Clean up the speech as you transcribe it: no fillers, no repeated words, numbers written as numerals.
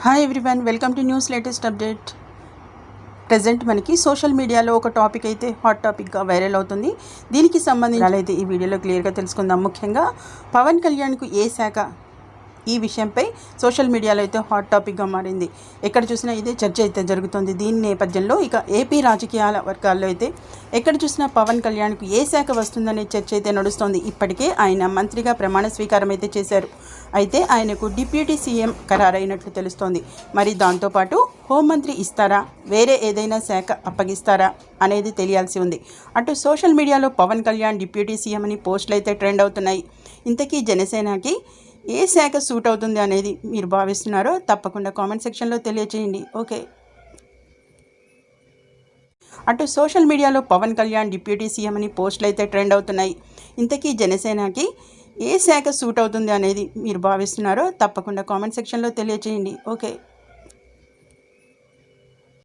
Hi everyone, welcome to news latest update. Present మనకి social మీడియాలో ఒక టాపిక్ అయితే హాట్ టాపిక్గా వైరల్ అవుతుంది. దీనికి సంబంధించి అయితే ఈ వీడియోలో క్లియర్గా తెలుసుకుందాం. ముఖ్యంగా పవన్ కళ్యాణ్కు ఏ శాఖ, ఈ విషయంపై సోషల్ మీడియాలో అయితే హాట్ టాపిక్గా మారింది. ఎక్కడ చూసినా ఇదే చర్చ అయితే జరుగుతుంది. దీని నేపథ్యంలో ఇక ఏపీ రాజకీయాల వర్గాల్లో అయితే ఎక్కడ చూసినా పవన్ కళ్యాణ్కు ఏ శాఖ వస్తుందనే చర్చ అయితే నడుస్తోంది. ఇప్పటికే ఆయన మంత్రిగా ప్రమాణ స్వీకారం అయితే చేశారు. అయితే ఆయనకు డిప్యూటీ సీఎం ఖరారైనట్లు తెలుస్తోంది. మరి దాంతోపాటు హోంమంత్రి ఇస్తారా, వేరే ఏదైనా శాఖ అప్పగిస్తారా అనేది తెలియాల్సి ఉంది. అటు సోషల్ మీడియాలో పవన్ కళ్యాణ్ డిప్యూటీ సీఎం అని పోస్టులు అయితే ట్రెండ్ అవుతున్నాయి. ఇంతకీ జనసేనకి ఏ శాఖ సూట్ అవుతుంది అనేది మీరు భావిస్తున్నారో తప్పకుండా కామెంట్ సెక్షన్లో తెలియజేయండి. ఓకే. అటు సోషల్ మీడియాలో పవన్ కళ్యాణ్ డిప్యూటీ సీఎం అని పోస్టులు అయితే ట్రెండ్ అవుతున్నాయి. ఇంతకీ జనసేనకి ఏ శాఖ సూట్ అవుతుంది అనేది మీరు భావిస్తున్నారో తప్పకుండా కామెంట్ సెక్షన్లో తెలియజేయండి. ఓకే.